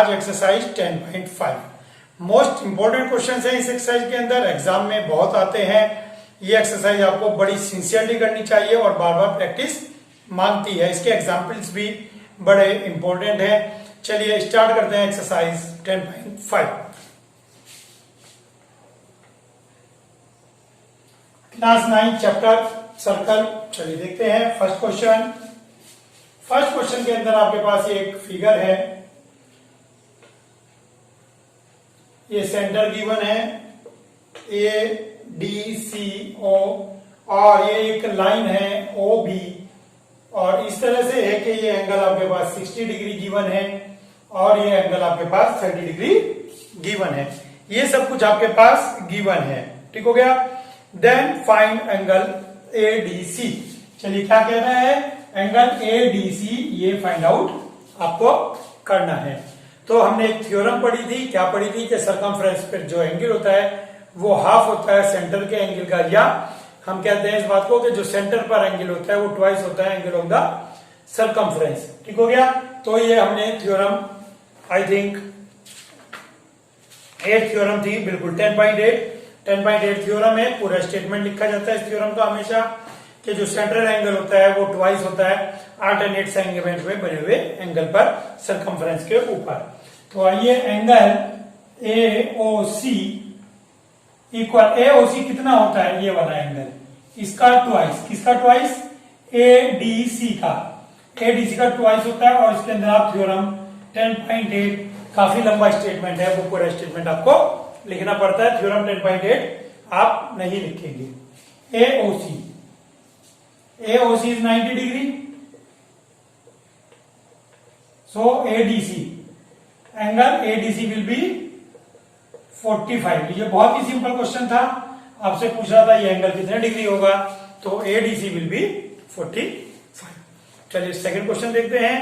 आज exercise 10.5 most important question है इस एक्सरसाइज के अंदर, एग्जाम में बहुत आते हैं। ये एक्सरसाइज आपको बड़ी सिंसियरली करनी चाहिए और बार बार प्रैक्टिस मांगती है। इसके एग्जाम्पल्स भी बड़े इंपॉर्टेंट हैं। चलिए स्टार्ट करते हैं एक्सरसाइज 10.5। Class 9 chapter circle. चलिए देखते हैं फर्स्ट क्वेश्चन। फर्स्ट क्वेश्चन के अंदर आपके पास एक फिगर है, ये सेंटर गिवन है ए डी सी ओ और ये एक लाइन है ओ बी और इस तरह से है कि ये एंगल आपके पास 60 डिग्री गिवन है और ये एंगल आपके पास 30 डिग्री गिवन है। ये सब कुछ आपके पास गिवन है, ठीक हो गया। Then find angle A D C. चलिए क्या कह रहा है, एंगल ए डी सी ये फाइंड आउट आपको करना है। तो हमने एक थ्योरम पढ़ी थी, क्या पढ़ी थी कि सरकमफ्रेंस पर जो एंगल होता है वो हाफ होता है सेंटर के एंगल का, या हम कहते हैं इस बात को कि जो सेंटर पर एंगल होता है वो ट्वाइस होता है एंगल ऑफ द सरकमफ्रेंस, ठीक हो गया। तो ये हमने थ्योरम आई थिंक 8 थ्योरम थी, बिल्कुल 10.8 थ्योरम है। पूरा स्टेटमेंट लिखा जाता है इस थ्योरम का हमेशा कि जो सेंट्रल एंगल होता है वो ट्वाइस होता है अल्टरनेट सेगमेंट में बने हुए एंगल पर सरकमफ्रेंस के ऊपर। तो आइए angle A O C equal, A O सी कितना होता है ये वाला एंगल, इसका ट्वाइस, किसका ट्वाइस, ए डी सी का, ए डी सी का ट्वाइस होता है। और इसके अंदर आप थ्योरम 10.8 काफी लंबा स्टेटमेंट है, वो पूरा स्टेटमेंट आपको लिखना पड़ता है। थ्योरम 10.8 आप नहीं लिखेंगे। A O C, A O C is 90 degree, so A D C angle A D C will be 45। ये बहुत ही सिंपल क्वेश्चन था, आपसे पूछ रहा था ये एंगल कितने डिग्री होगा, तो A D C will be 45। चलिए सेकंड क्वेश्चन देखते हैं।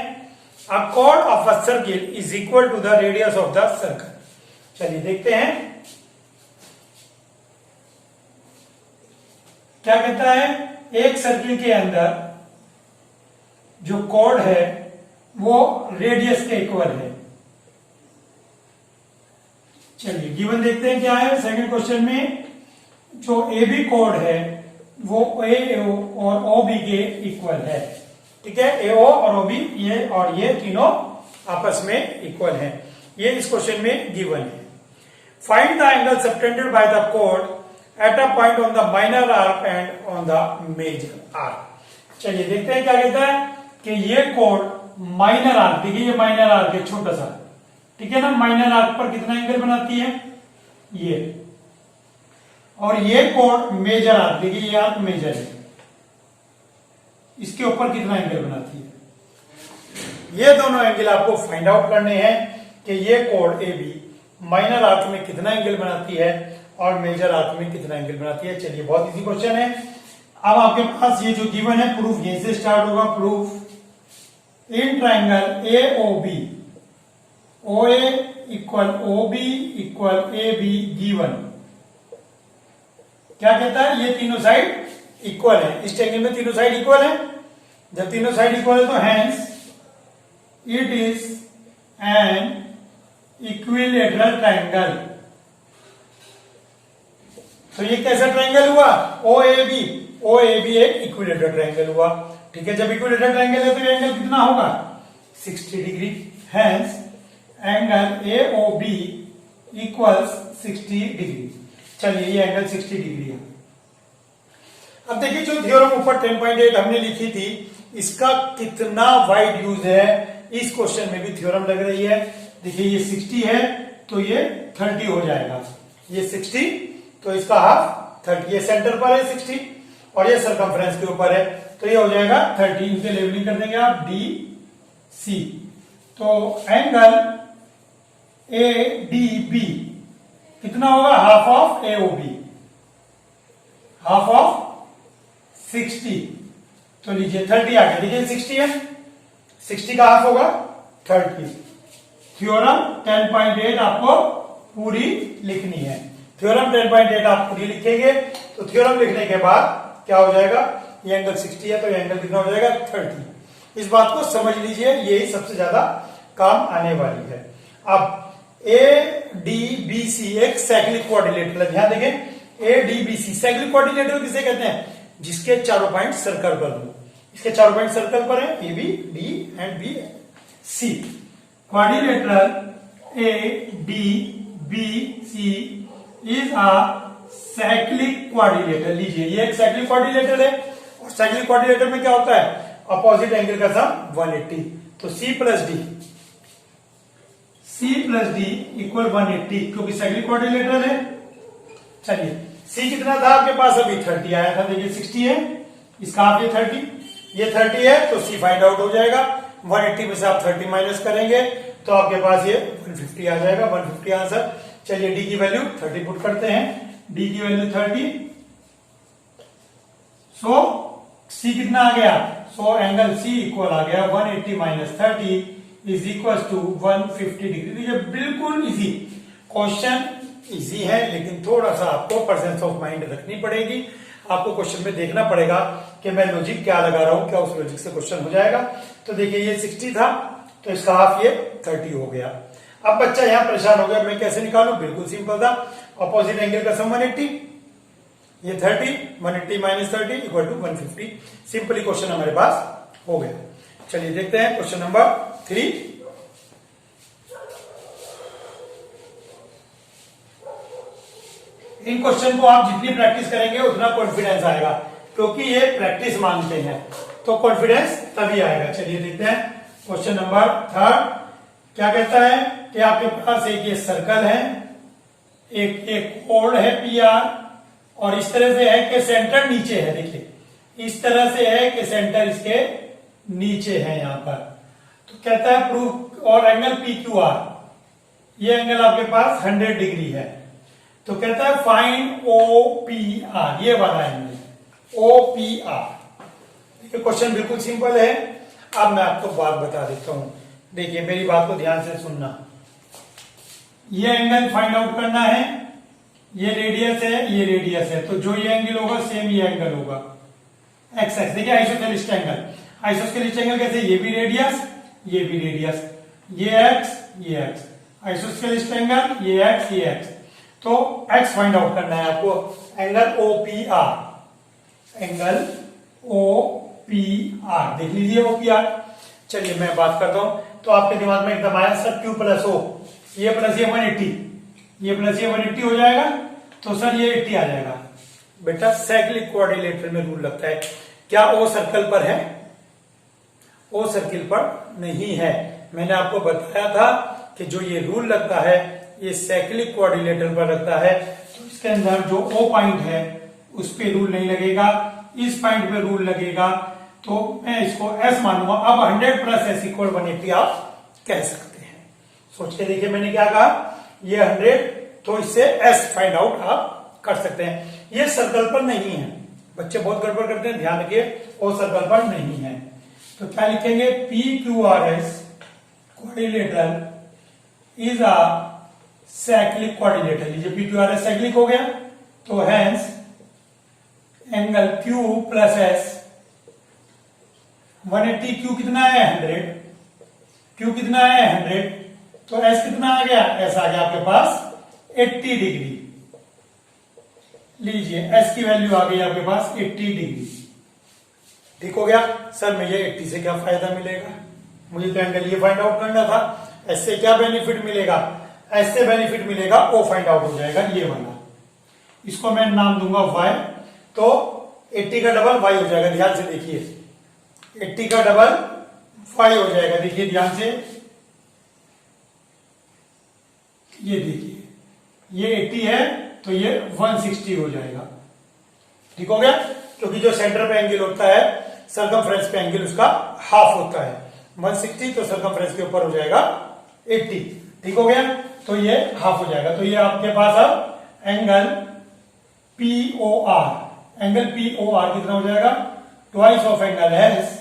A chord of a circle is equal to the radius of the circle. चलिए देखते हैं क्या कहता है। एक सर्किल के अंदर जो कॉर्ड है वो रेडियस के इक्वल है। चलिए गिवन देखते हैं क्या है सेकंड क्वेश्चन में। जो ए बी कॉर्ड है वो ए ओ और ओ बी के इक्वल है, ठीक है। ए ओ और ओ बी ये और ये तीनों आपस में इक्वल हैं, ये इस क्वेश्चन में गिवन है। Find the angle subtended by the chord at a point on the minor arc and on the major arc. चलिए देखते हैं क्या कहता है कि ये कॉर्ड माइनर आर्क, देखिए ये माइनर आर्क है छोटा सा, ठीक है ना। माइनर आर्क पर कितना एंगल बनाती है ये, और ये कॉर्ड मेजर आर्क, देखिए ये आर्क मेजर है, इसके ऊपर कितना एंगल बनाती है। ये दोनों एंगल आपको फाइंड आउट करने हैं कि ये chord A B minor arc में कितना एंगल बनाती है और मेजर आर्क में कितना एंगल बनाती है। चलिए बहुत इजी क्वेश्चन है। अब आपके पास ये जो गिवन है प्रूफ यहीं से स्टार्ट होगा। Proof in triangle A O B, O A equal O B equal A B given, क्या कहता है ये तीनों साइड इक्वल है। इस ट्रायंगल में तीनों साइड इक्वल है, जब तीनों साइड इक्वल है तो hence it is an equilateral triangle. तो ये कैसा ट्रायंगल हुआ, O A B, O A B एक इक्विलेटरल ट्रायंगल हुआ, ठीक है। जब इक्विलेटरल ट्रायंगल है तो ये एंगल कितना होगा 60 degree, hence angle A O B equals 60 degree. चलिए ये एंगल 60 डिग्री है। अब देखिए जो थ्योरम ऊपर 10.8 हमने लिखी थी इसका कितना वाइड यूज है, इस क्वेश्चन में भी थ्योरम लग रही है। देखिए ये 60 है तो ये 30 हो जाएगा, ये 60 तो इसका हाफ 30, ये सेंटर पर है 60 और ये सरकमफ्रेंस के ऊपर है तो ये हो जाएगा 30। इनके लेवलिंग कर देंगे आप डी सी। तो एंगल ए डी बी कितना होगा, half of A O B, half of 60। तो लीजिए 30 आ गया, देखिए 60 है, 60 का हाफ होगा 30। थ्योरम 10.8 आपको पूरी लिखनी है। थ्योरम 10.8 आप पूरी लिखेंगे तो थ्योरम लिखने के बाद क्या हो जाएगा, ये एंगल 60 है तो ये एंगल कितना हो जाएगा 30। इस बात को समझ लीजिए, यही सबसे ज्यादा काम आने वाली है। अब ए डी बी सी एक साइक्लिक कोऑर्डिनेटर है, ध्यान देखें A D B C cyclic quadrilateral किसे कहते हैं, जिसके चारों पॉइंट सर्कल पर हो। इसके चारों पॉइंट सर्कल पर है, A B D and B C. Quadrilateral A D B C is a cyclic coordinator. लीजिए ये एक साइक्लिक कोऑर्डिनेटर है, और साइक्लिक कोऑर्डिनेटर में क्या होता है, अपोजिट एंगल का सम 180। तो C प्लस डी इक्वल 180, क्योंकि साइक्लिक कोऑर्डिनेटर है। चलिए C कितना था आपके पास, अभी 30 आया था, देखिए 60 है, इसका आप ये 30, ये 30 है, तो C फाइंड आउट हो जाएगा। 180 में से आप 30 माइनस करेंगे तो आपके पास ये 150 आ जाएगा, 150 आंसर। चलिए D की वैल्यू 30 पुट करते हैं, D की वैल्यू 30, सो C कितना आ गया, सो एंगल C इक्वल आ गया 180 minus 30 is equal to 150 degree. ये बिल्कुल इजी क्वेश्चन, इजी है, लेकिन थोड़ा सा आपको प्रेजेंस ऑफ माइंड रखनी पड़ेगी। आपको क्वेश्चन में देखना पड़ेगा कि मैं लॉजिक क्या लगा रहा हूं, क्या उस लॉजिक से क्वेश्चन हो जाएगा। तो देखिए ये 60 था, तो इसका हाफ ये 30 हो गया। अब बच्चा यहां परेशान हो गया, मैं कैसे निकालूं, बिल्कुल सिंपल था, अपोजिट एंगल का सम 180, ये 30, 180 minus 30 equal to 150। Simply question हमारे पास हो गया। चलिए देखते हैं क्वेश्चन नंबर 3। इन क्वेश्चन को आप जितनी प्रैक्टिस करेंगे उतना कॉन्फिडेंस आएगा, क्योंकि ये प्रैक्टिस मांगते हैं, तो कॉन्फिडेंस तभी आएगा। चलिए देखते हैं क्वेश्चन नंबर 3। क्या कहता है कि आपके पास एक ये सर्कल है, एक कोड है पी आर, और इस तरह से है कि सेंटर नीचे है, देखिए इस तरह से है कि सेंटर इसके नीचे है यहां पर। तो कहता है प्रूफ, और एंगल पी क्यू आर, ये एंगल आपके पास 100 डिग्री है। तो कहता है फाइंड ओ पी आर, ये वाला एंगल ओ पी आर। देखिए क्वेश्चन बिल्कुल सिंपल है। अब मैं आपको बात बता देता हूं, देखिए मेरी बात को ध्यान से सुनना। ये एंगल फाइंड आउट करना है, ये रेडियस है, ये रेडियस है, तो जो ये एंगल होगा सेम ये एंगल होगा, एक्स एक्स। देखिए आइसोसेलेस एंगल, आइसोसेलेस एंगल कैसे, ये भी रेडियस, ये भी रेडियस, ये एक्स, ये एक्स, आइसोसेलेस एंगल, ये एक्स, ये एक्स। तो एक्स फाइंड आउट करना है आपको, angle O P R, angle O P R, देख लीजिए ओ पी आर। चलिए मैं बात करता हूं, तो आपके दिमाग में एकदम आया सर क्यू प्लस ओ, ये प्लस ये 180, ये प्लस ये 180 हो जाएगा, तो सर ये 80 आ जाएगा। बेटा साइक्लिक कोऑर्डिनेटर में रूल लगता है, क्या ओ सर्कल पर है, ओ सर्किल पर नहीं है। मैंने आपको बताया था कि जो ये रूल लगता है ये साइक्लिक कोऑर्डिनेटर पर लगता है, तो इसके अंदर जो ओ पॉइंट है उस पे रूल नहीं लगेगा, इस पॉइंट पे रूल लगेगा, तो मैं इसको एस मानूंगा। अब 100 प्लस एस इक्वल 180 आप कह सकते हैं। सोच के देखिए मैंने क्या कहा, ये 100, तो इससे एस फाइंड आउट आप कर सकते हैं। ये सर्कल पर नहीं है, बच्चे बहुत गड़बड़ करते हैं, ध्यान रखिए वो सर्कल पर नहीं है। तो क्या लिखेंगे, P Q R S coordinator is a cyclic coordinator. लीजिए P Q R S cyclic हो गया, तो hence angle Q plus S 180, Q कितना है 100, क्यू कितना है 100, तो एस कितना आ गया, एस आ गया आपके पास 80 डिग्री। लीजिए एस की वैल्यू आ गई आपके पास 80 डिग्री। ठीक हो गया। सर मुझे 80 से क्या फायदा मिलेगा, मुझे तो एंगल ये फाइंड आउट करना था, एस से क्या बेनिफिट मिलेगा, एस से बेनिफिट मिलेगा ओ फाइंड आउट हो जाएगा ये वाला, इसको मैं नाम दूंगा वाई। तो 80 का डबल वाई हो जाएगा, ध्यान से देखिए 80 का डबल वाई हो जाएगा, देखिए ध्यान से, ये देखिए ये 80 है तो ये 160 हो जाएगा। ठीक हो गया, क्योंकि जो सेंटर पे एंगल होता है सर्कमफ्रेंस पे एंगल उसका हाफ होता है 160, तो सर्कमफ्रेंस के ऊपर हो जाएगा 80। ठीक हो गया, तो ये हाफ हो जाएगा। तो ये आपके पास अब एंगल POR, एंगल POR कितना हो जाएगा, ट्वाइस ऑफ एंगल एस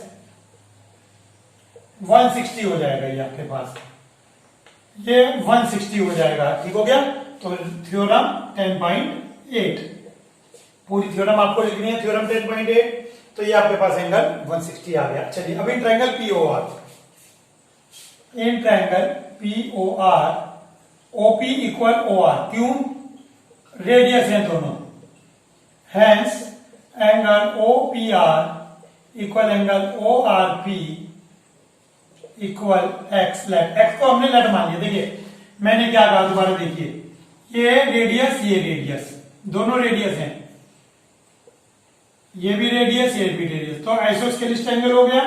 160 हो जाएगा, ये आपके पास ये 160 हो जाएगा। ठीक हो गया, तो थ्योरम 10.8, पूरी थ्योरम आपको लिखनी है, थ्योरम 10.8, तो ये आपके पास एंगल 160 आ गया। चलिए अब in triangle POR, in triangle POR, OP equal OR, क्यों? रेडियस है दोनों, hence angle OPR equal angle ORP equal x let. x को हमने लेट मान लिया। देखिए मैंने क्या कहा, दोबारा देखिए, ये रेडियस दोनों रेडियस हैं, ये भी रेडियस ये भी रेडियस, तो आइसोस्केलिस ट्रायंगल हो गया।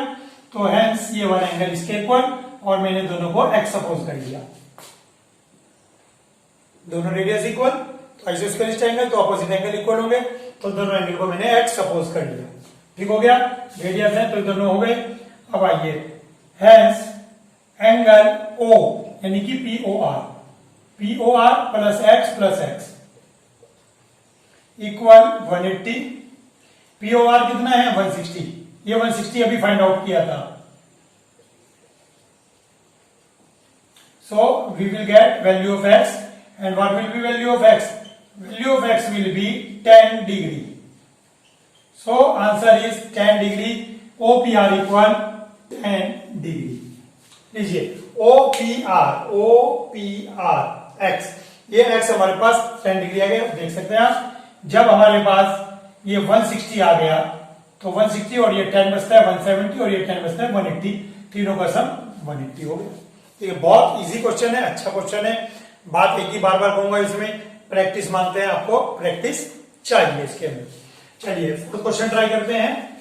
तो हेंस ये वाला एंगल इसके इक्वल, और मैंने दोनों को x सपोज कर लिया, दोनों रेडियस इक्वल, तो आइसोस्केलिस ट्रायंगल तो अपोजिट एंगल इक्वल होंगे, तो दोनों एंगल को मैंने x सपोज कर लिया। ठीक हो गया, रेडियस है तो दोनों हो गए। अब आइए, हेंस एंगल O यानी कि POR plus x equal 180। POR कितना है? 160। ये 160 अभी फाइंड आउट किया था। So we will get value of x, and what will be value of x? Value of x will be 10 degree. So answer is 10 degree. OPR equal 10 degree. लीजिए OPR x, ये x हमारे पास 10 degree आ गया। देख सकते हैं आप, जब हमारे पास ये 160 आ गया तो 160 और ये 10 बचता है 170, और ये 10 बचता है 180, तीनों का सम 180 हो गया। ये बहुत इजी क्वेश्चन है, अच्छा क्वेश्चन है। बात एक ही बार बार कहूंगा, इसमें प्रैक्टिस मांगते हैं, आपको प्रैक्टिस चाहिए इसके अंदर। चलिए फोर्थ क्वेश्चन ट्राई करते हैं।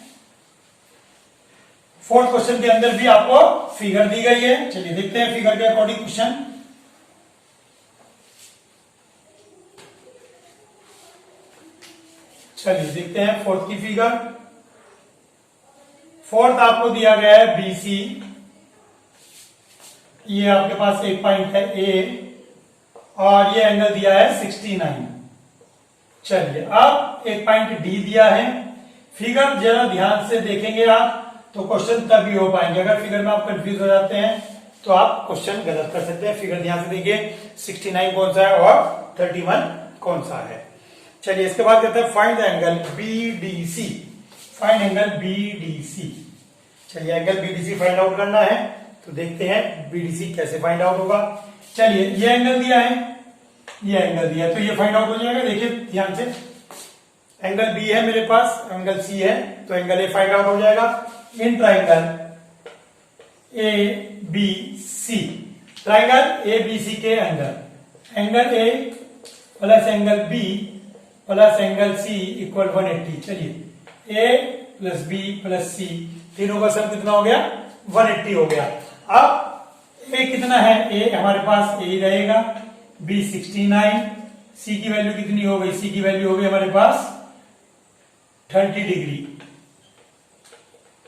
फोर्थ क्वेश्चन के अंदर भी आपको फिगर दी गई है। चलिए देखते हैं फिगर के अकॉर्डिंग क्वेश्चन। चलिए देखते हैं फोर्थ की फिगर। फोर्थ आपको दिया गया है BC, ये आपके पास एक पॉइंट है A, और ये एंगल दिया है 69। चलिए अब एक पॉइंट D दिया है। फिगर जरा ध्यान से देखेंगे आप तो क्वेश्चन तभी हो पाएंगे। अगर फिगर में आप कंफ्यूज हो जाते हैं तो आप क्वेश्चन गलत कर सकते हैं। फिगर ध्यान से देखिए, 69 कौन सा है और 31 कौन सा है। चलिए इसके बाद कहते हैं find the angle BDC। Find angle BDC। चलिए एंगल BDC फाइंड आउट करना है, तो देखते हैं BDC कैसे फाइंड आउट होगा। चलिए ये एंगल दिया है, ये एंगल दिया है, तो ये फाइंड आउट हो जाएगा। देखिए ध्यान से, एंगल B है मेरे पास, एंगल C है, तो एंगल A फाइंड आउट हो जाएगा। In triangle ABC, triangle ABC के अंदर angle A plus angle B plus angle C equal 180। चलिए A plus B plus C, तीनों का सम कितना हो गया? 180 हो गया। अब A कितना है? A हमारे पास A ही रहेगा, B 69, C की वैल्यू कितनी हो गई? C की वैल्यू हो गई हमारे पास 30 degree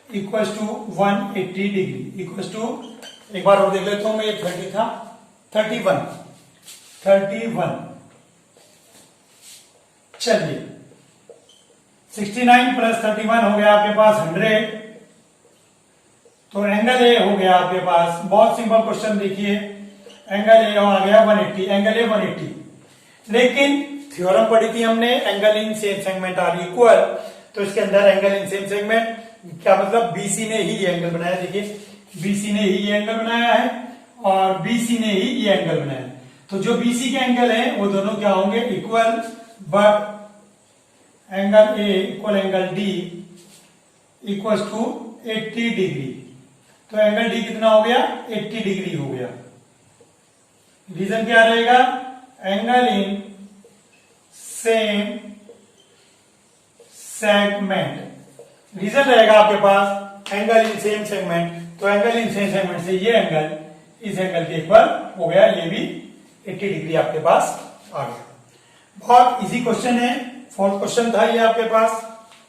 equal to 180 degree equal to, एक बार और देख लेता हूं मैं, ये 30 था, 31। चलिए 69 प्लस 31 हो गया आपके पास 100, तो एंगल ए हो गया आपके पास, बहुत सिंपल क्वेश्चन देखिए, एंगल ए आ गया 180, एंगल ए 180। लेकिन थ्योरम पढ़ी थी हमने, angle in same segment are equal, तो इसके अंदर एंगल इन सेम सेगमेंट क्या मतलब? BC ने ही ये एंगल बनाया। देखिए BC ने ही ये एंगल बनाया है और BC ने ही ये एंगल बनाया है, तो जो BC के एंगल है वो दोनों क्या होंगे? Equal, but angle A equal angle D equal to 80 degree, तो एंगल D कितना हो गया? 80 डिग्री हो गया। रीजन क्या रहेगा? Angle in same segment, reason रहेगा आपके पास एंगल इन सेम सेगमेंट, तो एंगल इन सेम सेगमेंट से ये एंगल इस एंगल के इक्वल हो गया, ये भी 80 डिग्री आपके पास आ गया। बहुत इजी क्वेश्चन है, फोर्थ क्वेश्चन था ये आपके पास,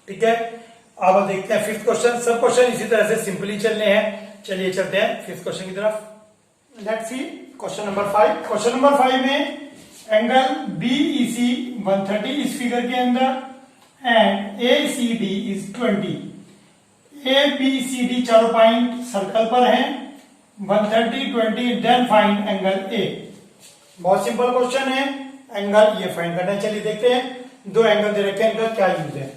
ठीक है। अब देखते हैं फिफ्थ क्वेश्चन। सब क्वेश्चन इसी तरह से सिंपली चलने हैं। चलिए चलते हैं फिफ्थ क्वेश्चन की तरफ। Let's see question number 5। Question number 5 में एंगल BEC 130 इस फिगर के अंदर एंड ACD इज 20। ABCD चारों पॉइंट सर्कल पर हैं, 130 20, देन फाइंड एंगल A। बहुत सिंपल क्वेश्चन है, एंगल ये फाइंड करना है। चलिए देखते हैं, दो एंगल दे रखे हैं, इनका क्या यूज है।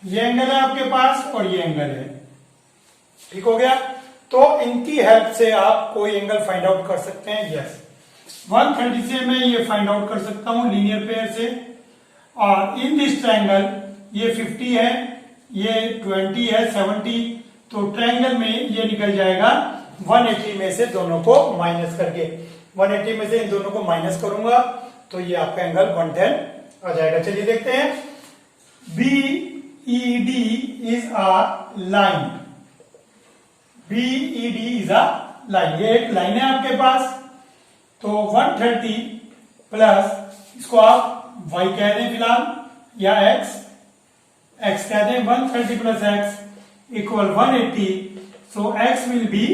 ये एंगल है आपके पास और ये एंगल है, ठीक हो गया। तो इनकी हेल्प से आप कोई एंगल फाइंड आउट कर सकते हैं। यस, 130 से मैं ये फाइंड आउट कर सकता हूं लीनियर पेयर से। और इन दिस ट्रायंगल ये 50 है, ये 20 है, 70, तो ट्रायंगल में ये निकल जाएगा 180 में से दोनों को माइनस करके। 180 में से इन दोनों को माइनस करूंगा तो ये आपका एंगल 110 आ जाएगा। चलिए देखते हैं। BED is a line, BED is a line, ये एक लाइन है आपके पास। तो 130 प्लस इसको आप y कह दें फिलहाल, या x कह दें। 130 plus x equal 180, so x will be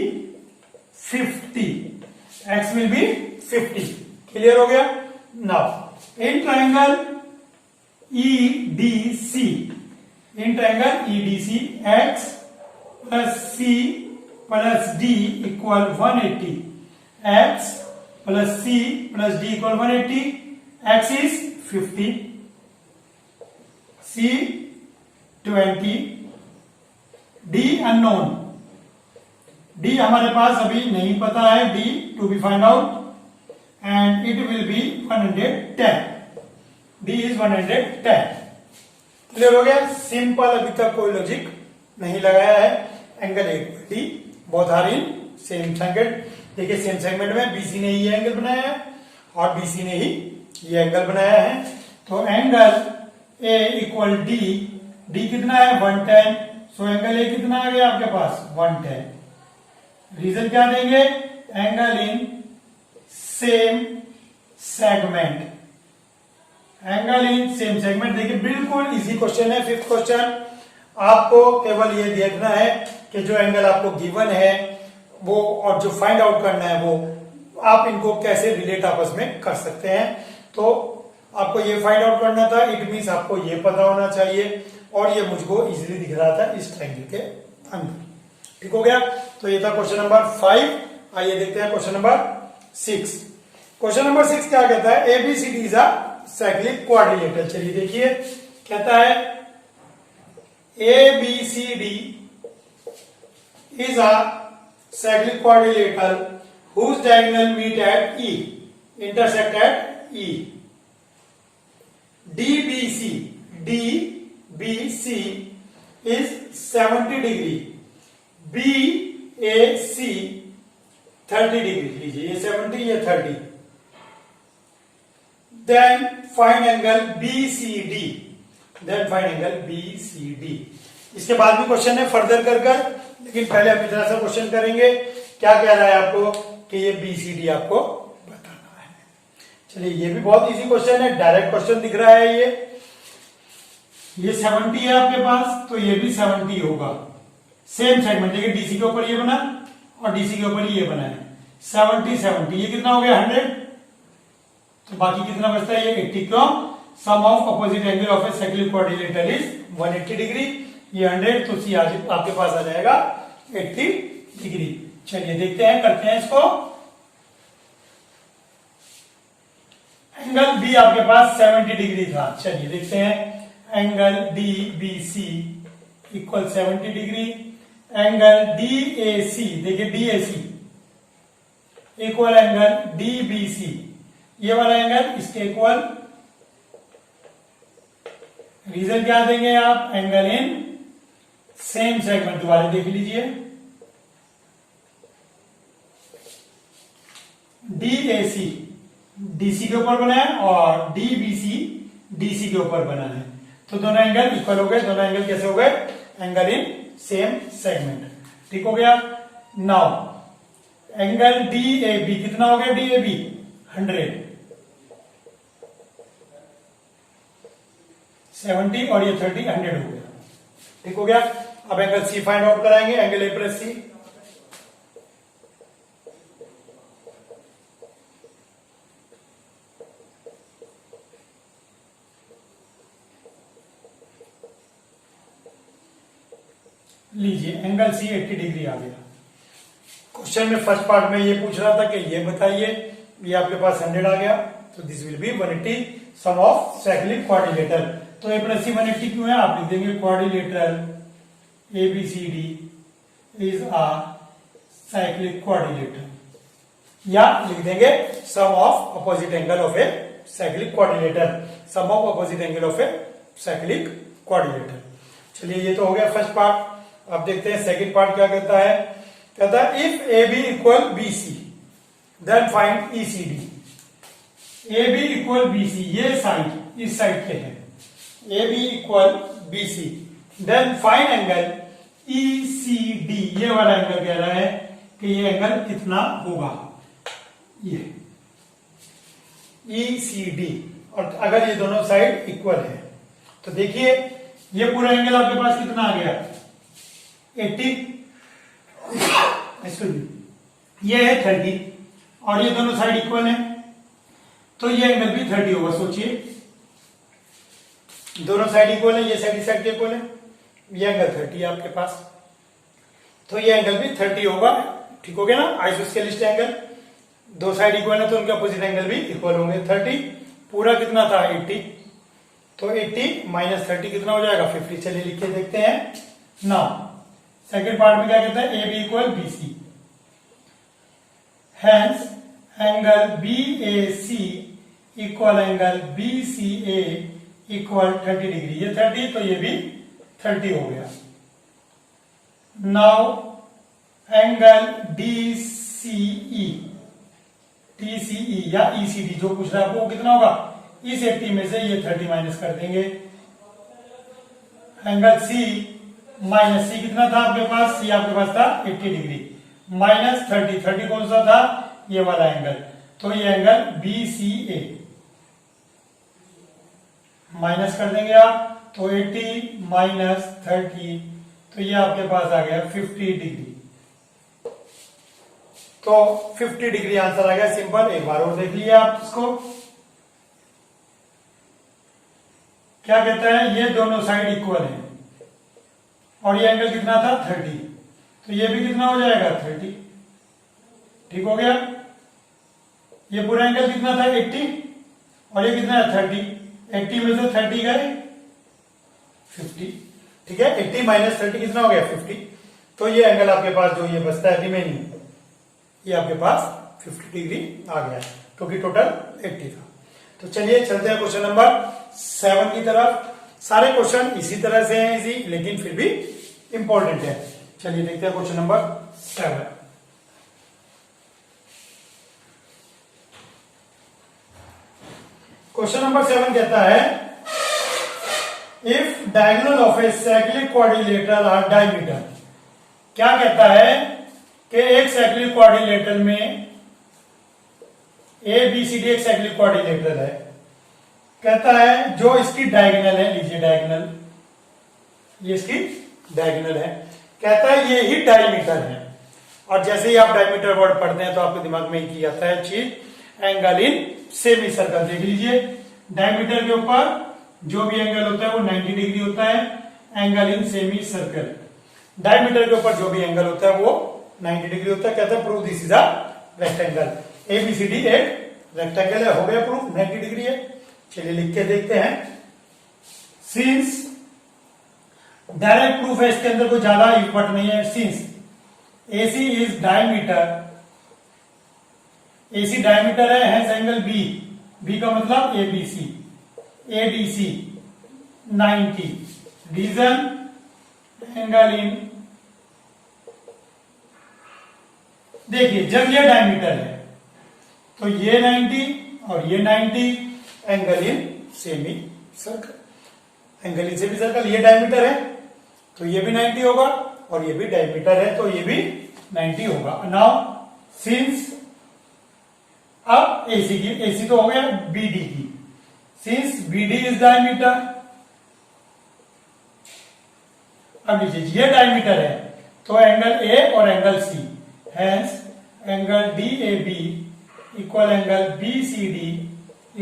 50, x will be 50। Clear हो गया। Now in triangle EDC, in triangle EDC x plus c plus d equal 180, x plus c plus d equal 180, x is 50, c 20, d unknown, d हमारे पास अभी नहीं पता है, d to be find out and it will be 110, d is 110। Clear हो गया। Simple, अभी तक कोई लॉजिक नहीं लगाया है। Angle A both are in same segment. देखिए सेम सेगमेंट में BC ने ये एंगल बनाया है और BC ने ही ये एंगल बनाया है। तो एंगल A इक्वल D कितना है 110, सो एंगल A कितना आ गया आपके पास 110। रीजन क्या देंगे, angle in same segment, angle in same segment. देखिए बिल्कुल इजी क्वेश्चन है। 5th क्वेश्चन, आपको केवल ये देखना है कि जो एंगल आपको गिवन है वो, और जो फाइंड आउट करना है वो, आप इनको कैसे रिलेट आपस में कर सकते हैं। तो आपको ये फाइंड आउट करना था, इट मीन्स आपको ये पता होना चाहिए, और ये मुझको इजीली दिख रहा था इस ट्रायंगल के अंदर। ठीक हो गया। तो ये था क्वेश्चन नंबर 5। आइए देखते हैं क्वेश्चन नंबर 6। क्वेश्चन नंबर 6 क्या कहता है, ABCD is a cyclic quadrilateral. चलिए देखिए, कहता है ABCD is a cyclic quadrilateral whose diagonal meet at E, intersect at E. DBC is 70 degree, BAC 30 degree। लीजिए ये 70, ये 30। Then find angle BCD, then find angle BCD। इसके बाद भी क्वेश्चन है फर्दर कर, लेकिन पहले हम इतना सा क्वेश्चन करेंगे। क्या कह रहा है आपको कि ये BCD आपको बताना है। चलिए ये भी बहुत इजी क्वेश्चन है, डायरेक्ट क्वेश्चन दिख रहा है। ये 70 है आपके पास, तो ये भी 70 होगा। सेम सेगमेंट, देखिए DC के ऊपर ये बना और DC के ऊपर ये बना है। 70 ये कितना हो गया 100, तो बाकी कितना बचता है ये 80। क्यों, sum of opposite angle of a cyclic quadrilateral is 180 degree. ये 100, तो सी आपके पास आ जाएगा 80 डिग्री। चलिए देखते हैं, करते हैं इसको। एंगल बी आपके पास 70 डिग्री था। चलिए देखते हैं, angle DBC equal 70 degree. Angle DAC, देखिए DAC इक्वल एंगल DBC, ये वाला एंगल इसके इक्वल। रीजन क्या देंगे आप, एंगल इन सेम सेगमेंट। दोबारा देख लीजिए, DAC DC के ऊपर बना है और DBC DC के ऊपर बना है, तो दोनों एंगल इक्वल हो गए। दोनों एंगल कैसे हो गए, एंगल इन सेम सेगमेंट। ठीक हो गया। नाउ एंगल DAB कितना हो गया, DAB 100, 70 और ये 30, 100 हो गया। ठीक हो गया। अब एंगल C फाइंड आउट कराएंगे, एंगल A प्लस C। लीजिए एंगल C 80 डिग्री आ गया। क्वेश्चन में फर्स्ट पार्ट में ये पूछ रहा था कि ये बताइए, ये आपके पास 100 आ गया, तो this will be 180 sum of cyclic quadrilateral. तो A प्लस C 180 क्यों है, आप लिख देंगे quadrilateral ABCD is a cyclic quadrilateral, या लिख देंगे sum of opposite angle of a cyclic quadrilateral, sum of opposite angle of a cyclic quadrilateral. चलिए ये तो हो गया फर्स्ट पार्ट। अब देखते हैं सेकंड पार्ट क्या कहता है। कहता है if A B equal B C then find E C D. A B equal B C, ये साइड इस साइड के हैं, A B equal B C, then find angle E C D. ये वाला एंगल कह रहा है कि ये एंगल कितना होगा, ये ई सी डी। और अगर ये दोनों साइड इक्वल है तो देखिए ये पूरा एंगल आपके पास कितना आ गया 80, ये है 30 और ये दोनों साइड इक्वल है तो ये एंगल भी 30 होगा। सोचिए दोनों साइड इक्वल है, ये साइड के इक्वल है, ये एंगल 30 है आपके पास, तो ये एंगल भी 30 होगा। ठीक हो गया ना, आइसोस्केलिस्ट एंगल, दो साइड इक्वल है तो उनके अपोजिट एंगल भी इक्वल होंगे। 30 पूरा कितना था 80, तो 80 माइनस 30 कितना हो जाएगा 50। चलिए लिख के देखते हैं। नाउ सेकेंड पार्ट में क्या कहता है, A B equal B C, hence angle B A C equal angle B C A equal 30 degree. ये 30 तो ये भी 30 हो गया। Now angle D C E, T C E या ई सी डी जो पूछ रहा है आपको कितना होगा, इस 80 में से ये 30 माइनस कर देंगे। एंगल सी माइनस सी कितना था आपके पास, सी आपके पास था 80 डिग्री, माइनस 30 कौन सा था, ये वाला एंगल, तो ये एंगल बी सी ए माइनस कर देंगे आप, तो 80 माइनस 30 तो ये आपके पास आ गया 50 डिग्री। तो 50 डिग्री आंसर आ गया सिंपल। एक बार और देख लिया आप इसको, क्या कहता है, ये दोनों साइड इक्वल है और ये एंगल कितना था 30, तो ये भी कितना हो जाएगा 30। ठीक हो गया, ये पूरा एंगल कितना था 80 और ये कितना है 30, 80 में से 30 गए 50। ठीक है, 80 माइनस 30 कितना हो गया 50, तो ये एंगल आपके पास जो ये बचता है रिमेनिंग, ये आपके पास 50 डिग्री आ गया क्योंकि टोटल 80 था। तो चलिए चलते हैं क्वेश्चन नंबर 7 की तरफ। सारे क्वेश्चन इसी तरह से हैं इजी, लेकिन फिर भी इंपॉर्टेंट है। चलिए देखते हैं क्वेश्चन नंबर 7। क्वेश्चन नंबर 7 कहता है if diagonal of a cyclic quadrilateral are diameter. क्या कहता है कि एक साइक्लिक क्वाड्रिलेटरल में ए बी सी डी एक साइक्लिक क्वाड्रिलेटरल है, कहता है जो इसकी डायगोनल है, लीजिए डायगोनल, ये इसकी डायगोनल है, कहता है ये ही डायमीटर है। और जैसे ही आप डायमीटर वर्ड पढ़ते हैं तो आपके दिमाग में ही आता है चीज, एंगल इन सेमी सर्कल। देख लीजिए डायमीटर के ऊपर जो भी एंगल होता है वो 90 डिग्री होता है, angle in semi circle. Diameter के ऊपर जो भी एंगल होता है वो 90 डिग्री होता है। कहता है prove this is a rectangle. ABCD एक रेक्टेंगल है, हो गया प्रूफ 90 डिग्री है। चलिए लिख के देखते हैं। सिंस डायरेक्ट प्रूफ है, इसके अंदर कोई ज्यादा इम्पोर्ट नहीं है। Since AC is diameter, AC diameter है, हैंस एंगल बी, बी का मतलब ABC, ADC 90, reason angle in, देखिए जब ये डायमीटर है तो ये 90 और ये 90, angle in semicircle, angle in semi circle, ये डायमीटर है तो ये भी 90 होगा और ये भी डायमीटर है तो ये भी 90 होगा। नाउ सिंस, अब एसी की, एसी तो हो गया बीडी की, सिंस बीडी इज डायमीटर, अब लीजिए ये डायमीटर है तो एंगल ए और angle C, hence angle D A B equal angle B C D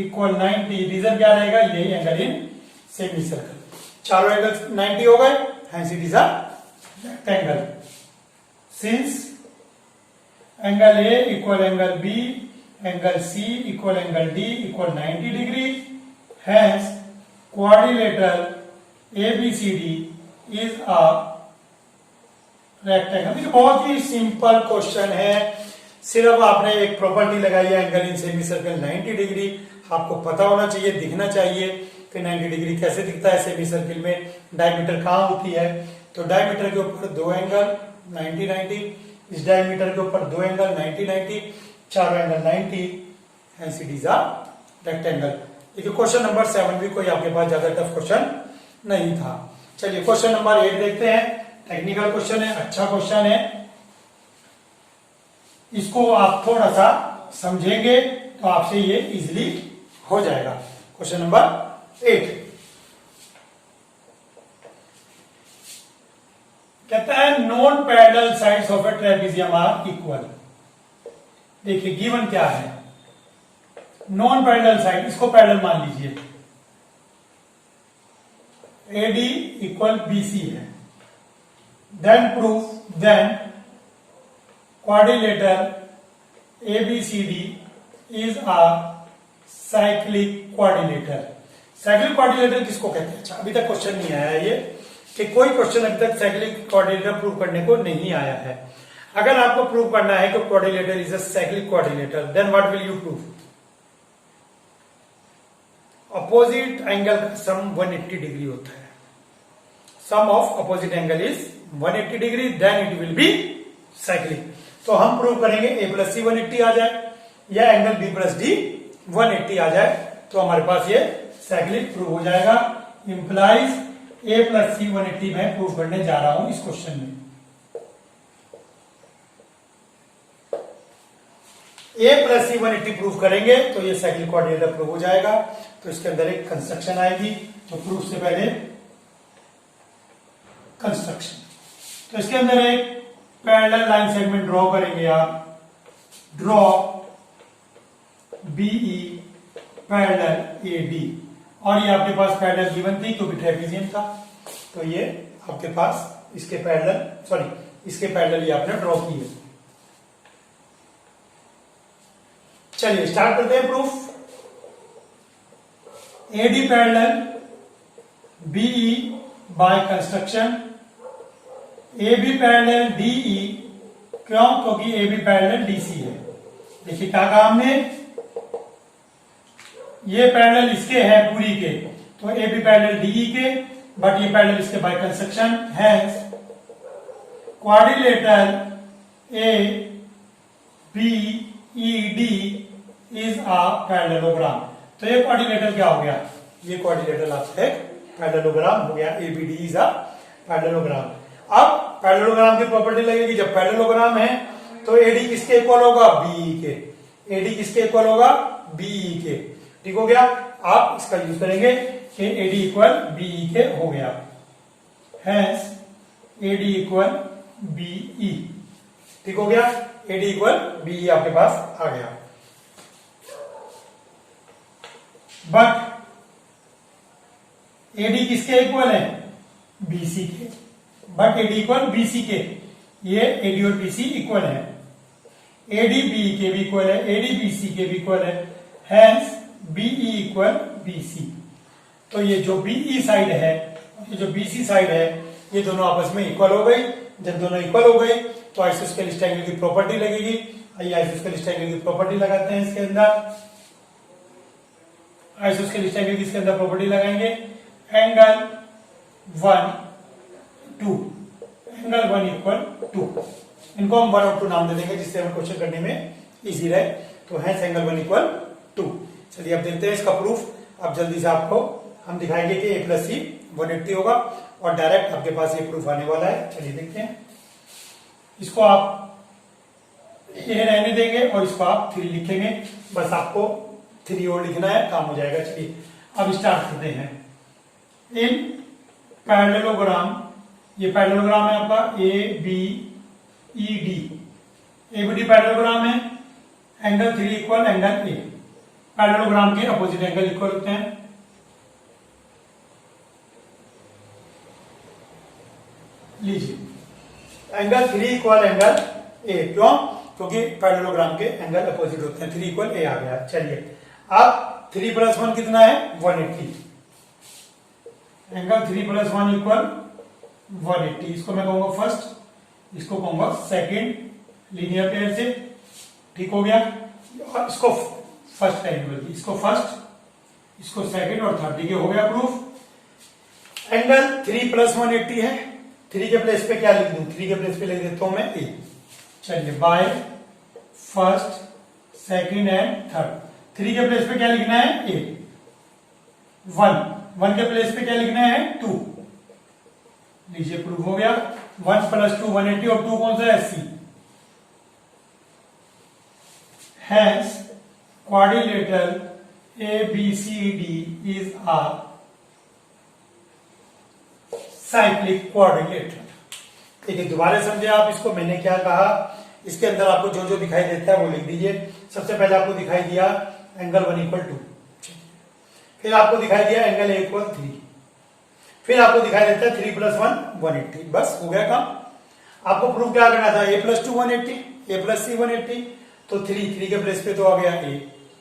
equal 90। Reason क्या रहेगा, यही एंगल इन सेमी सर्कल। चारों एंगल 90 हो गए, hence it is a rectangle. Since angle A equal angle B, angle C equal angle D equal 90 degree, hence quadrilateral ABCD is a rectangle. देखिए बहुत ही simple question है, सिर्फ आपने एक property लगाई है angle in semi circle 90 degree. आपको पता होना चाहिए, दिखना चाहिए कि 90 डिग्री कैसे दिखता है सेमी सर्किल में, डायमीटर कहाँ होती है। तो डायमीटर के ऊपर दो एंगल 90 90, इस डायमीटर के ऊपर दो एंगल 90 90, चारों angle 90, hence it is a rectangle. देखिए क्वेश्चन नंबर 7 भी कोई आपके पास ज्यादा टफ क्वेश्चन नहीं था। चलिए क्वेश्चन नंबर 8 देखते हैं। टेक्निकल क्वेश्चन है, अच्छा क्वेश्चन है, इसको आप थोड़ा सा समझेंगे तो आपसे ये इजीली हो जाएगा। क्वेश्चन नंबर 8 कहता है non parallel sides of a trapezium are equal. देखिए गिवन क्या है, नॉन पैरेलल साइड, इसको पैरेलल मान लीजिए, AD इक्वल BC है। Then proof, then quadrilateral ABCD is a cyclic quadrilateral. Cyclic quadrilateral किसको कहते हैं? अच्छा अभी तक क्वेश्चन नहीं आया है ये, कि कोई क्वेश्चन अभी तक साइक्लिक क्वाड्रिलेटर प्रूव करने को नहीं आया है। अगर आपको प्रूव करना है कि quadrilateral is a cyclic quadrilateral, then what will you prove? Opposite angle का सम 180 डिग्री होता है। Sum of opposite angle is 180 degree, then it will be cyclic. तो हम प्रूव करेंगे A प्लस सी 180 आ जाए या एंगल B प्लस डी 180 आ जाए, तो हमारे पास ये साइक्लिक प्रूव हो जाएगा। इंप्लाइज A प्लस सी 180 मैं प्रूव करने जा रहा हूं इस क्वेश्चन में। A प्लस सी 180 प्रूव करेंगे तो ये साइक्लिक क्वाड्रिलेटर प्रूव हो जाएगा। तो इसके अंदर एक कंस्ट्रक्शन आएगी, तो प्रूफ से पहले कंस्ट्रक्शन। तो इसके अंदर एक पैरेलल लाइन सेगमेंट ड्रॉ करेंगे आप, ड्रॉ BE पैरेलल AD, और ये आपके पास पैरेलल गिवन थी क्योंकि ट्रेपेजियम था, तो ये आपके पास इसके पैरेलल, सॉरी इसके पैरेलल ये आपने ड्रॉ की है। चलिए स्टार्ट करते हैं proof. AD parallel BE by construction, AB parallel DE, क्यों? क्योंकि AB पैरेलल DC है। देखिए क्या कहा हमने, ये पैरेलल इसके है पूरी के, तो AB पैरेलल DE के, बट ये पैरेलल इसके by construction, hence quadrilateral ABED is a parallelogram. तो ये क्वाड्रिलेटर क्या हो गया? ये क्वाड्रिलेटर आपका पैरेललोग्राम हो गया। ABD is a parallelogram. अब पैरेललोग्राम की प्रॉपर्टी लगेगी, जब पैरेललोग्राम है तो AD किसके इक्वल होगा? BE के। AD किसके इक्वल होगा? BE के। ठीक हो गया। आप इसका यूज करेंगे कि AD इक्वल BE के हो गया, हेंस AD इक्वल BE। ठीक हो गया, AD इक्वल BE आपके पास आ गया। बट AD किसके इक्वल है? BC के। बट AD इक्वल BC के, ये AD और BC इक्वल है। AD BE के भी इक्वल है, AD BC के भी इक्वल है, हेंस BE इक्वल BC। तो ये जो BE साइड है, ये जो BC साइड है, ये दोनों आपस में इक्वल हो गई। जब दोनों इक्वल हो गई तो आइसोस्केलिस ट्रायंगल की प्रॉपर्टी लगेगी। आइए आइसोस्केलिस ट्रायंगल की प्रॉपर्टी लगाते हैं इसके अंदर। आइसोस्केलिस ट्रायंगल की इसके अंदर प्रॉपर्टी लगाएंगे, एंगल 1 2, एंगल 1 इक्वल 2। इनको हम 1 और 2 नाम दे देंगे जिससे हमें क्वेश्चन करने में इजी रहे। तो है एंगल 1 इक्वल 2। चलिए अब देखते हैं इसका प्रूफ। अब जल्दी से आपको हम दिखाएंगे कि A प्लस सी 180 होगा और डायरेक्ट आपके पास ये प्रूफ आने वाला है। चलिए देखते हैं। इसको आप ये रहने देंगे और इसको आप 3 लिखेंगे, बस आपको 3 और लिखना है, काम हो जाएगा। चलिए अब स्टार्ट करते हैं। इन पैरेललोग्राम, ये पैरेललोग्राम है आपका ABED। ABD पैरेललोग्राम है, angle 3 equal angle A। Parallelogram के अपोजिट एंगल इक्वल होते हैं। लीजिए एंगल 3 इक्वल एंगल A, क्यों? क्योंकि पैरेललोग्राम के एंगल अपोजिट होते हैं। 3 इक्वल A आ गया। चलिए अब 3 प्लस 1 कितना है? 180। Angle 3 plus 1 equal 180। इसको मैं कहूंगा फर्स्ट इसको कहूंगा सेकंड लीनियर पेयर से, ठीक हो गया। और इसको फर्स्ट एंगल, इसको फर्स्ट, इसको सेकंड और थर्ड, ठीक हो गया प्रूफ। एंगल 3 + 180 है, 3 के प्लेस पे क्या लिख दूं, 3 के प्लेस पे लिख देता हूं मैं ए। चलिए by first second and third, 3 के प्लेस पे क्या लिखना है ए, 1 के प्लेस पे क्या लिखना है 2, लीजिए प्रूफ हो गया। 1 + 2 180 और 2 कौन सा है सी। Hence quadrilateral ABCD is a cyclic quadrilateral। देखिए दोबारा समझे आप इसको, मैंने क्या कहा, इसके अंदर आपको जो जो दिखाई देता है वो लिख दीजिए। सबसे पहले आपको दिखाई दिया एंगल 1 = 2, फिर आपको दिखाई दिया एंगल A = 3, फिर आपको दिखाई देता है 3 + 1 180, बस हो गया काम। आपको प्रूफ क्या करना था, A + 2 180, A + C 180, तो 3 के प्लेस पे तो आ गया A,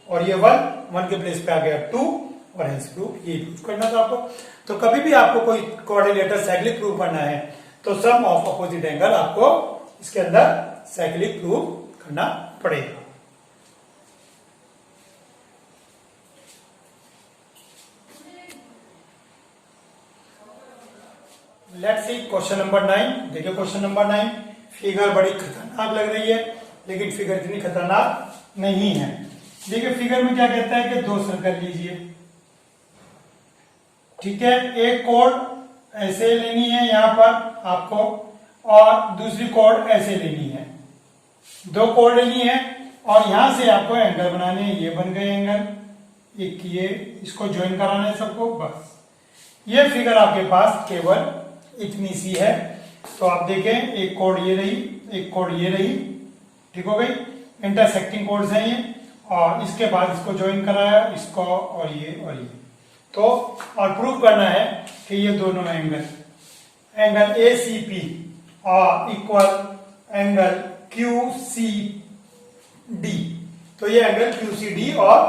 और ये 1 के प्लेस पे आ गया 2, और हेंस प्रूफ, ये प्रूफ करना था आपको। तो कभी भी आपको कोई क्वाड्रिलेटरल साइक्लिक प्रूफ करना है तो सम ऑफ अपोजिट एंगल आपको इसके अंदर साइक्लिक प्रूफ करना पड़ेगा। Let's see question number 9। देखिए क्वेश्चन नंबर 9, फिगर बड़ी खतरनाक लग रही है लेकिन फिगर इतनी खतरनाक नहीं है। देखिए फिगर में क्या कहता है कि 2 सर्कल लीजिए, ठीक है। एक कोड ऐसे लेनी है यहां पर आपको, और दूसरी कोड ऐसे लेनी है, 2 कोड लेनी है और यहां से आपको एंगल बनाने हैं। ये बन गए एंगल, एक ये, इसको ज्वाइन कराना है सबको, बस। ये फिगर आपके पास केवल इतनी सी है। तो आप देखें, एक कोड ये रही, एक कोड ये रही, ठीक हो गई, इंटरसेक्टिंग कोड्स हैं ये, और इसके बाद इसको ज्वाइन कराया, इसको और ये और ये। तो और प्रूव करना है कि ये दोनों एंगल ACP और इक्वल एंगल QCD। तो ये एंगल QCD और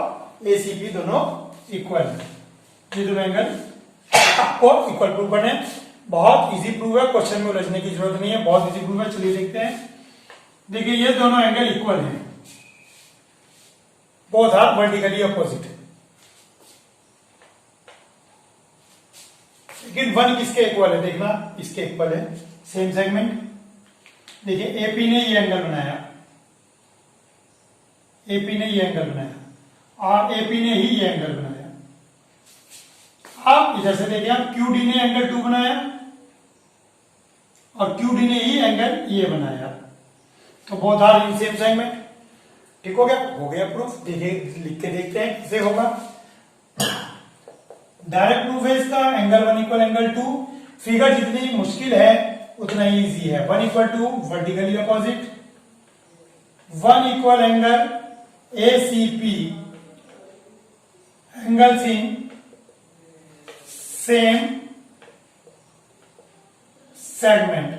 ACP दोनों इक्वल है, ये दोनों एंगल आपको इक्वल प्रूव करने हैं। बहुत इजी प्रूफ है, क्वेश्चन में उलझने की जरूरत नहीं है, बहुत इजी प्रूफ है। चलिए देखते हैं। देखिए ये दोनों एंगल इक्वल हैं, बोथ आर वर्टिकली अपोजिट, लेकिन 1 किसके इक्वल है, देखना, इसके इक्वल है, सेम सेगमेंट। देखिए एपी ने ये एंगल बनाया, एपी ने ये एंगल बनाया और एपी ने ही ये एंगल बनाया। आप इधर से देखिए, आप QD ने एंगल 2 बनाया और QD ने ही एंगल ये बनाया, तो both are in same segment, ठीक हो गया प्रूफ। देखिए लिख के देखते हैं कैसे होगा। डायरेक्ट प्रूफ है इसका, एंगल 1 = एंगल 2। फिगर जितनी मुश्किल है उतना ही इजी है। 1 = 2 vertically opposite, 1 = angle ACP, angles in same segment,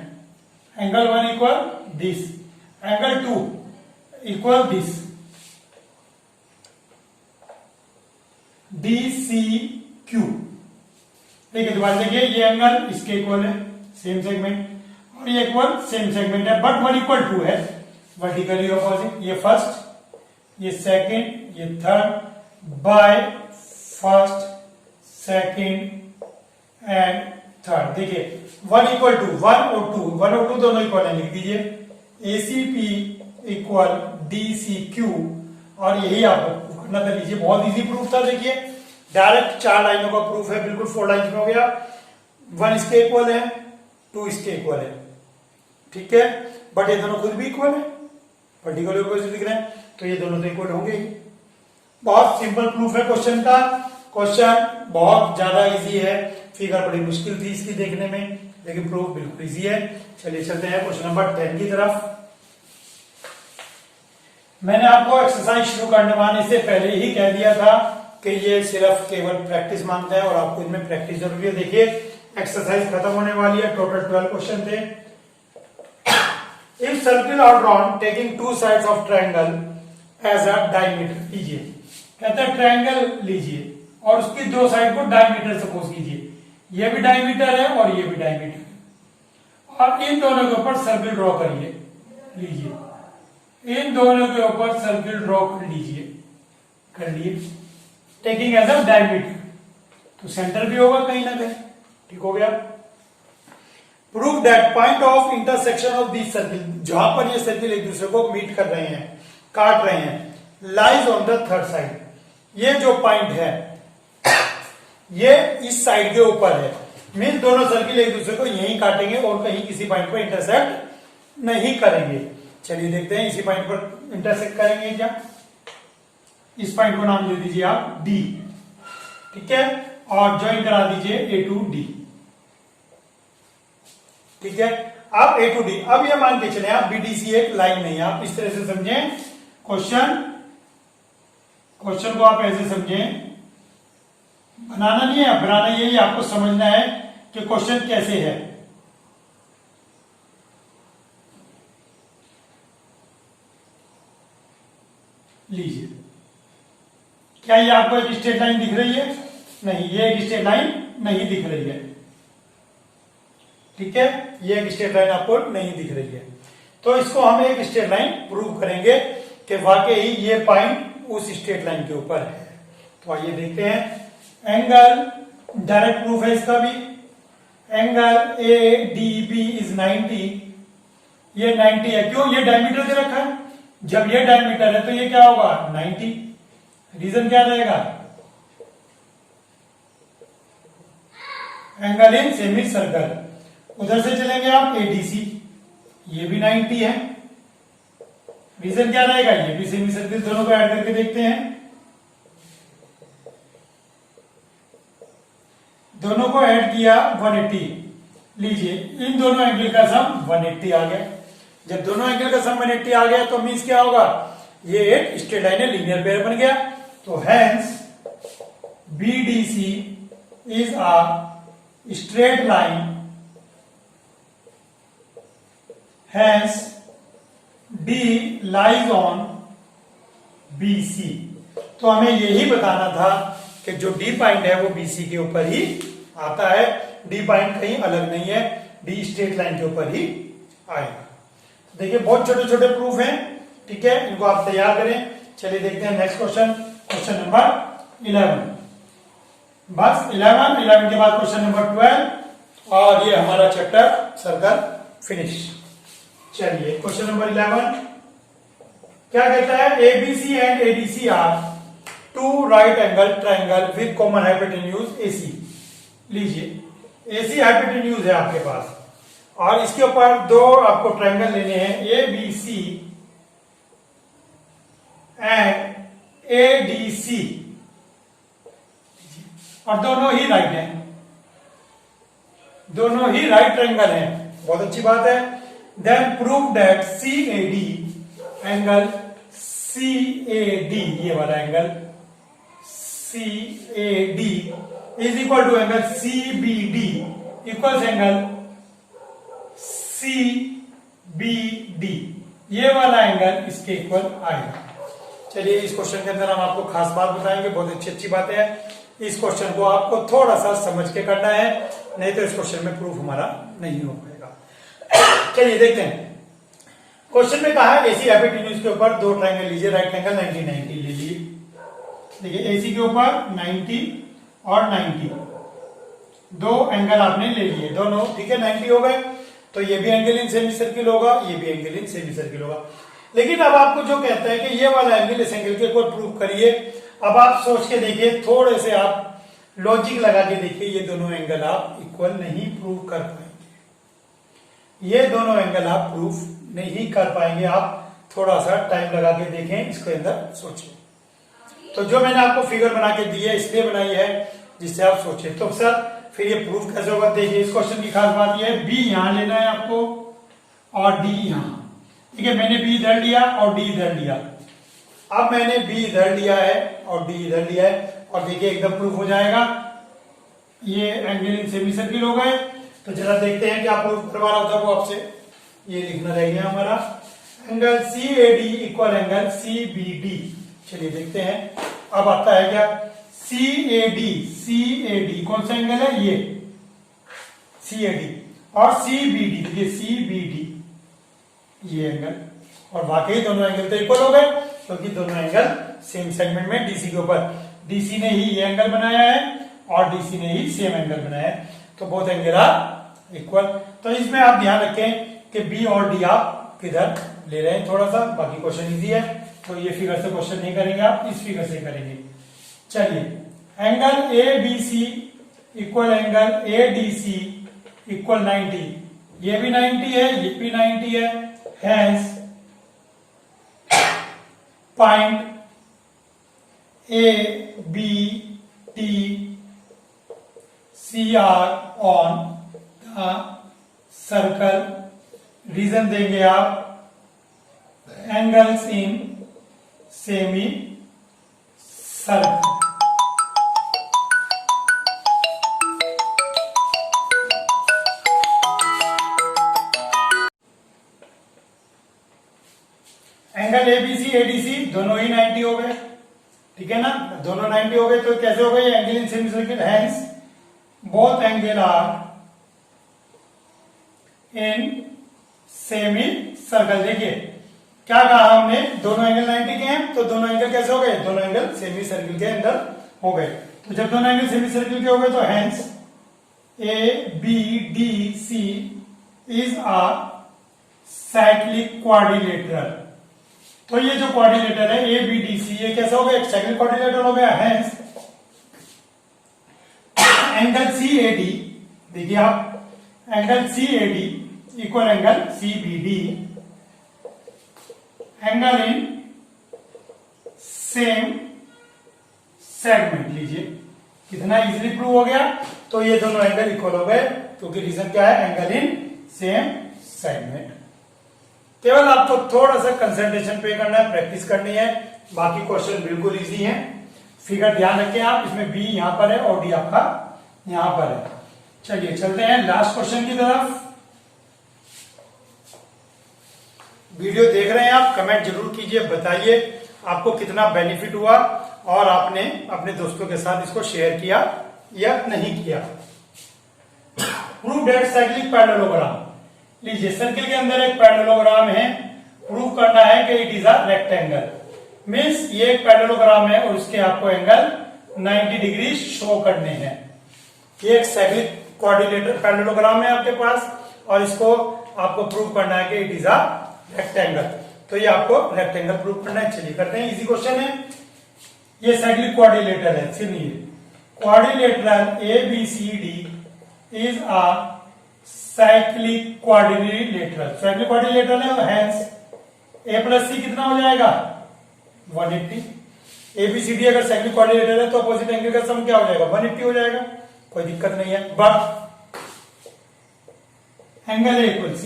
angle 1 = this, angle 2 = this, DCQ। देखिए दोबारा देखिए, ये एंगल इसके इक्वल है, सेम सेगमेंट, और ये इक्वल सेम सेगमेंट है, बट 1 = 2 है, वर्टिकली अपोजिट। ये फर्स्ट, ये सेकंड, ये third, by first second and third. देखिए 1 = 2, 1 और 2 दोनों इक्वल है, लिख दीजिए ACP = DCQ, और यही आपको करना था। लीजिए बहुत इजी प्रूफ था। देखिए डायरेक्ट 4 लाइनों का प्रूफ है, बिल्कुल 4 लाइन में हो गया। 1 इसके इक्वल है, 2 इसके इक्वल है, ठीक है, बट ये दोनों खुद भी इक्वल है, वर्टिकली अपोजिट दिख रहे हैं, तो ये दोनों तो इक्वल होंगे ही। बहुत सिंपल प्रूफ है क्वेश्चन का। क्वेश्चन बहुत ज्यादा इजी है, फिगर बड़ी मुश्किल थी इसकी देखने में, लेकिन प्रूफ बिल्कुल इजी है। चलिए चलते हैं क्वेश्चन नंबर 10 की तरफ। मैंने आपको एक्सरसाइज शुरू करने वाले से पहले ही कह दिया था कि ये सिर्फ केवल प्रैक्टिस मांगता है और आपको इनमें प्रैक्टिस जरूरी है। देखिए एक्सरसाइज खत्म होने वाली है, टोटल 12 क्वेश्चन थे। If circle are drawn taking 2 sides of triangle as a diameter, लीजिए, कहता है ट्रायंगल लीजिए और उसकी 2 साइड को डायमीटर सपोज कीजिए, ये भी डायमीटर है और ये भी डायमीटर है, और इन दोनों के ऊपर सर्किल ड्रॉ करिए, लीजिए इन दोनों के ऊपर सर्किल ड्रॉ कर लीजिए, कर लिए, टेकिंग एज अ डायमीटर, तो सेंटर भी होगा कहीं ना कहीं, ठीक हो गया। Prove that point of intersection of this circle, जहां पर ये सर्किल एक दूसरे को मीट कर रहे हैं, काट रहे हैं, lies on the third side, ये जो पॉइंट है ये इस साइड के ऊपर है, मीन दोनों सर्किल एक दूसरे को यहीं काटेंगे और कहीं किसी पॉइंट पर इंटरसेक्ट नहीं करेंगे। चलिए देखते हैं, इसी पॉइंट पर इंटरसेक्ट करेंगे क्या, इस पॉइंट को नाम दे दीजिए आप डी, ठीक है, और ज्वाइन करा दीजिए ए टू डी, ठीक है। अब ए टू डी, अब ये मान के चले आप बीडीसी एक लाइन नहीं है, आप इस तरह से समझें क्वेश्चन को आप ऐसे समझें, बनाना नहीं है, बनाना यही आपको समझना है कि क्वेश्चन कैसे है। लीजिए, क्या ये आपको एक स्ट्रेट लाइन दिख रही है? नहीं, ये एक स्ट्रेट लाइन नहीं दिख रही है, ठीक है, ये एक स्ट्रेट लाइन आपको नहीं दिख रही है, तो इसको हम एक स्ट्रेट लाइन प्रूव करेंगे कि वाकई ये पॉइंट उस स्ट्रेट लाइन के ऊपर है। तो आइए देखते हैं, एंगल डायरेक्ट प्रूफ है इसका भी, angle A D B is 90, ये 90 है, क्यों, ये डायमीटर दे रखा है, जब ये डायमीटर है तो ये क्या होगा 90, रीजन क्या रहेगा, एंगल इन सेमी सर्कल। उधर से चलेंगे आप एडीसी, ये भी 90 है, रीजन क्या रहेगा, ये भी सेमी सर्कल, दोनों को ऐड करके देखते हैं, दोनों को ऐड किया 180, लीजिए इन दोनों एंगल का सम 180 आ गया। जब दोनों एंगल का सम 180 आ गया तो मीन्स क्या होगा, ये एक स्ट्रेट लाइन है, लीनियर पेयर बन गया, तो hence BDC is a straight line, hence D lies on BC. तो हमें यही बताना था कि जो डी पॉइंट है वो बीसी के ऊपर ही आता है, डी पॉइंट कहीं अलग नहीं है, डी स्ट्रेट लाइन के ऊपर ही आएगा। देखिए बहुत छोटे छोटे प्रूफ हैं, ठीक है, इनको आप तैयार करें। चलिए देखते हैं नेक्स्ट क्वेश्चन, क्वेश्चन नंबर 11, बस 11 के बाद क्वेश्चन नंबर 12 और ये हमारा चैप्टर सर्कल फिनिश। चलिए क्वेश्चन नंबर 11 क्या कहता है, ABC and ADC are two right angle triangle with common hypotenuse AC. लीजिए एसी हाइपोटेन्यूज है आपके पास और इसके ऊपर दो आपको ट्राइंगल लेने हैं, A B C and A D C, और दोनों ही राइट हैं, दोनों ही राइट ट्राइंगल हैं, बहुत अच्छी बात है। Then prove that C A D angle C A D, ये वाला angle C A D is equal to angle C B D equal angle C B D, ये वाला एंगल इसके इक्वल आएगा। चलिए इस क्वेश्चन के अंदर हम आपको खास बात बताएंगे, बहुत अच्छी बात है, इस क्वेश्चन को आपको थोड़ा सा समझ के करना है, नहीं तो इस क्वेश्चन में प्रूफ हमारा नहीं हो पाएगा। चलिए देखते हैं, क्वेश्चन में कहा है एसी हाइपोटेन्यूज के ऊपर दो ट्राइंगल लीजिए, राइट एंगल 90 90 ले लीजिए। देखिए एसी के ऊपर 90 और 90 दो एंगल आपने ले लिए, दोनों ठीक है 90 हो गए, तो ये भी एंगल इन सेमी सर्किल होगा, ये भी एंगल इन सेमी सर्किल होगा। लेकिन अब आपको जो कहता है कि ये वाला एंगल इस एंगल के ऊपर प्रूव करिए, अब आप सोच के देखिए, थोड़े से आप लॉजिक लगा के देखिए, ये दोनों एंगल आप इक्वल नहीं प्रूव कर पाएंगे, ये दोनों एंगल आप प्रूफ नहीं कर पाएंगे, आप थोड़ा सा टाइम लगा के देखें, इसके अंदर सोचें। तो जो मैंने आपको फिगर बना के दी है इसलिए बनाई है जिससे आप सोचें। तो सर फिर ये प्रूफ कैसे होगा, देखिए इस क्वेश्चन की खास बात ये है, बी यहां लेना है आपको और डी यहां, ठीक है, मैंने बी इधर लिया और डी इधर लिया, अब मैंने बी इधर लिया है और डी इधर लिया है, और देखिए एकदम प्रूफ हो जाएगा, ये एंगल इन सेमी सर्किल हो गए। तो जरा देखते हैं क्या प्रूफ करवा रहा था वो आपसे, ये लिखना रह गया हमारा, angle C A D equal angle C B D. चलिए देखते हैं अब आता है क्या, सी ए डी कौन सा एंगल है, ये सी ए डी, और CBD, देखिए CBD ये एंगल, और वाकई दोनों एंगल तो इक्वल हो गए क्योंकि दोनों एंगल सेम सेगमेंट में DC के ऊपर, DC ने ही ये एंगल बनाया है और DC ने ही सेम एंगल बनाया है, तो बोथ एंगल आर इक्वल। तो इसमें आप ध्यान रखें कि B और D आप किधर ले रहे हैं, थोड़ा सा, बाकी क्वेश्चन इजी है, तो ये फिगर से क्वेश्चन नहीं करेंगे, आप इस फिगर से करेंगे। चलिए, angle ABC equal angle ADC equal 90, ये भी 90 है, ये भी 90 है, hence point ABT CR on the circle, reason देंगे आप angles in semicircle. Angle ABC ADC दोनों ही 90 हो गए, ठीक है ना, दोनों 90 हो गए, तो कैसे हो गए angle in semicircle, hence both angle are in semicircle. देखिए क्या कहा हमने, दोनों एंगल 90 के हैं, तो दोनों एंगल कैसे हो गए, दोनों एंगल सेमी सर्कल के अंदर हो गए। तो जब दोनों एंगल सेमी सर्कल के हो गए तो hence ABDC is a cyclic quadrilateral. तो ये जो क्वाड्रिलेटरल है ABDC, ये कैसा हो गया, एक साइक्लिक क्वाड्रिलेटरल हो गया। हेंस एंगल CAD, देखिए आप angle CAD equal angle CBD, angle in same segment. लीजिए कितना इजीली प्रूव हो गया, तो ये दोनों एंगल इक्वल हो गए क्योंकि रीजन क्या है, एंगल इन सेम सेगमेंट। केवल आपको थोड़ा सा कंसंट्रेशन पे करना है, प्रैक्टिस करनी है, बाकी क्वेश्चन बिल्कुल इजी है। फिगर ध्यान रखें आप, इसमें B यहां पर है और D आपका यहां पर है। चलिए चलते हैं लास्ट क्वेश्चन की तरफ। वीडियो देख रहे हैं आप, कमेंट जरूर कीजिए, बताइए आपको कितना बेनिफिट हुआ और आपने अपने दोस्तों के साथ इसको शेयर किया या नहीं किया। प्रूव दैट साइक्लिक पैरेललोग्राम, लीजिए सर्किल के अंदर एक पैरेललोग्राम है, प्रूव करना है कि it is a rectangle, means ये एक पैरेललोग्राम है और उसके आपको एंगल 90 डिग्री शो करने हैं। ये एक साइक्लिक क्वाड्रिलेटरल पैरेललोग्राम है आपके पास और इसको आपको प्रूव करना है कि इट इज अ रेक्टेंगल, तो ये आपको रेक्टेंगल प्रूव करना है। चलिए करते हैं, इजी क्वेश्चन है। ये साइक्लिक क्वाड्रिलेटरल है, सुनिए, quadrilateral ABCD is a cyclic quadrilateral, cyclic quadrilateral है, हेंस A प्लस C कितना हो जाएगा 180। ABCD अगर साइक्लिक क्वाड्रिलेटरल है तो अपोजिट एंगल का सम क्या हो जाएगा 180 हो जाएगा, कोई दिक्कत नहीं है। But angle A equal C,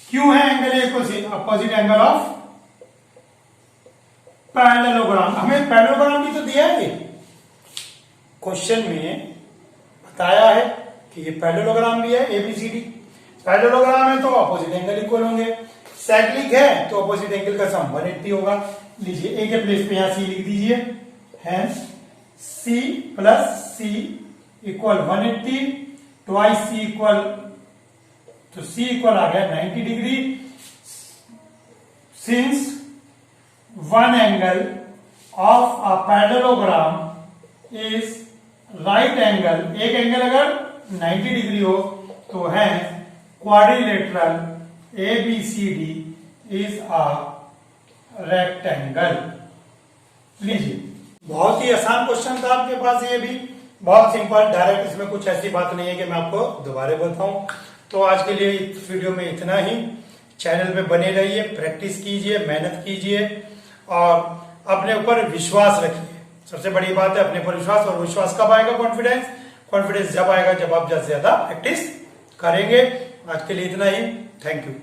क्यों है angle A equal C, opposite angle of parallelogram. हमें पैरेललोग्राम भी तो दिया है, क्वेश्चन में बताया है कि ये पैरेललोग्राम भी है ABCD। पैरेललोग्राम है तो अपोजिट एंगल इक्वल होंगे, साइक्लिक है तो अपोजिट एंगल का सम 180 होगा। लीजिए A के प्लेस पे यहां C लिख दीजिए, hence C plus C equal 180, twice C equal, तो C इक्वल आ गया 90 degree. Since one angle of a parallelogram is right angle, एक एंगल अगर 90 डिग्री हो तो है quadrilateral ABCD is a rectangle. लीजिए बहुत ही आसान क्वेश्चन था आपके पास, ये भी बहुत सिंपल डायरेक्ट, इसमें कुछ ऐसी बात नहीं है कि मैं आपको दोबारा बताऊं। तो आज के लिए इस वीडियो में इतना ही। चैनल पे बने रहिए, प्रैक्टिस कीजिए, मेहनत कीजिए और अपने ऊपर विश्वास रखिए। सबसे बड़ी बात है अपने पर विश्वास, और विश्वास कब आएगा, कॉन्फिडेंस, कॉन्फिडेंस जब आएगा जब आप ज्यादा से ज्यादा प्रैक्टिस करेंगे। आज के लिए इतना ही, थैंक यू।